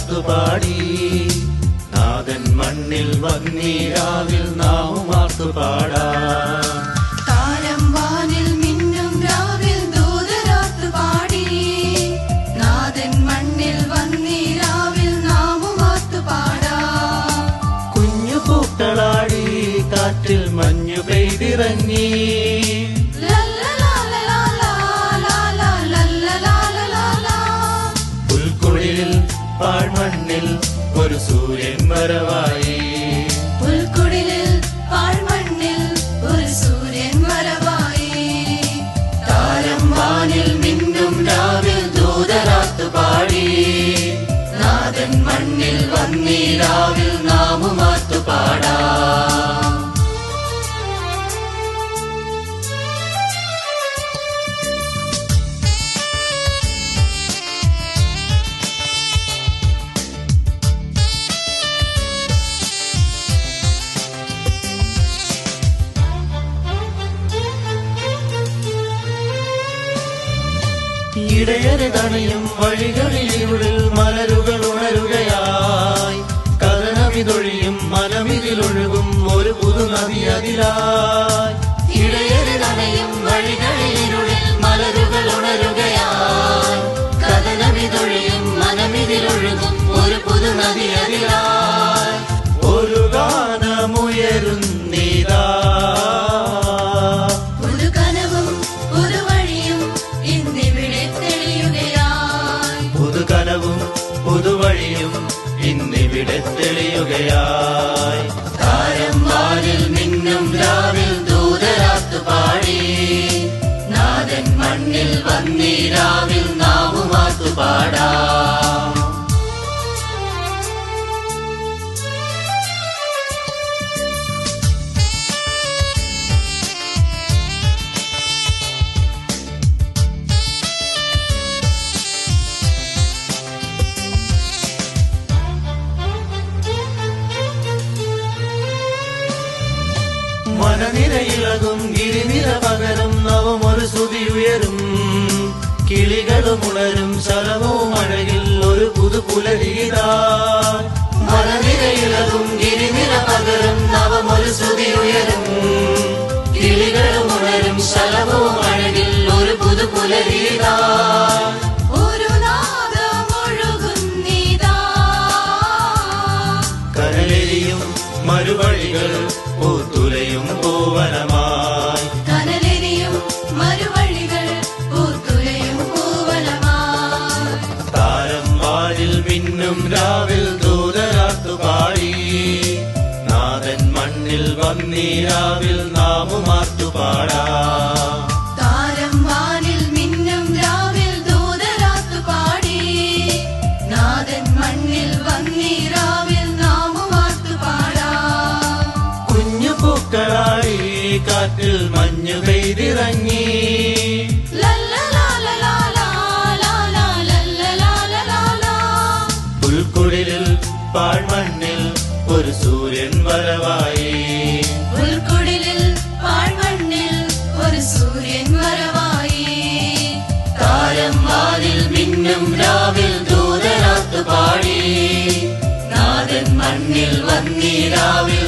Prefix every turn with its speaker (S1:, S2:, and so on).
S1: ദൂതരാത്തുപാടി നാഥൻ മണ്ണിൽ വന്നീരാവിൽ നാമും ആർത്തുപാടാം.
S2: താരം വാനിൽ മിന്നും രാവിൽ ദൂതരാത്തുപാടി നാഥൻ മണ്ണിൽ വന്നീരാവിൽ നാമും ആർത്തുപാടാം.
S1: കുഞ്ഞു പൂക്കളാടി കാറ്റിൽ മഞ്ഞു പെയ്തിറങ്ങി പുൽക്കുടിലിൽ പാഴ്മണ്ണിൽ ഒരു സൂര്യൻ വരവായി.
S2: പുൽക്കുടിലിൽ പാഴ്മണ്ണിൽ ഒരു സൂര്യൻ വരവായി.
S1: താരം വാനിൽ മിന്നും രാവിൽ ദൂതരാത്തുപാടി നാഥൻ മണ്ണിൽ വന്നീരാവിൽ നാമും ആർത്തുപാടാം. ഇടയരെ തണയും വഴികളിലിരുളിൽ മലരുകൾ ഉണരുകയായി. കഥനമിതൊഴിയും മനമിതിലൊഴുകും ഒരു പുതുനദി അതിലായി.
S2: ഇടയരെ തണയും വഴികളിലിരുളിൽ മലരുകൾ ഉണരുകയായി. കഥനമിതൊഴിയും മനമിതിലൊഴുകും ഒരു പുതുനദി അതിലായി.
S1: ഒരു ഗാനമുയരുന്നീതാ പുതുകനവും പുതുവഴിയും ഇന്നിവിടെ തെളിയുകയായി. താരം വാനിൽ മിന്നും രാവിൽ ദൂതരാത്തുപാടി നാഥൻ മണ്ണിൽ വന്നീരാവിൽ നാമും ആർത്തുപാടാം. മനനിരയിളകും ഗിരിനിര പകരും നവമൊരു സ്തുതി ഉയരും. കിളികളും ഉണരും ശലവും അഴകിൽ ഒരു പുതുപുലരീതാ. മനനിരയിളകും ഗിരിനിര പകരും നവമൊരു സ്തുതി ഉയരും. കിളികളും ഉണരും ശലവും അഴകിൽ ഒരു പുതുപുലരീതാ. കനലെരിയും മരുവഴികൾ പൂത്തുലയും പൂവനമായി.
S2: കനലെരിയും മരുവഴികൾ പൂത്തുലയും പൂവനമായി.
S1: താരം വാനിൽ മിന്നും രാവിൽ ദൂതരാത്തുപാടി നാഥൻ മണ്ണിൽ വന്നീരാവിൽ നാമും ആർത്തുപാടാം.
S2: താരം വാനിൽ മിന്നും രാവിൽ ദൂതരാത്തുപാടി നാഥൻ മണ്ണിൽ വന്നീരാവിൽ നാമും ആർത്തുപാടാം.
S1: കുഞ്ഞു പൂക്കളായി കാറ്റിൽ മഞ്ഞു പെയ്തിറങ്ങി പുൽക്കുടിലിൽ പാഴ്മണ്ണിൽ ഒരു സൂര്യൻ വരവായി.
S2: പുൽക്കുടിലിൽ പാഴ്മണ്ണിൽ ഒരു സൂര്യൻ വരവായി.
S1: താരം വാനിൽ മിന്നും രാവിൽ ദൂതരാത്തുപാടി നാഥൻ മണ്ണിൽ വന്നീരാവിൽ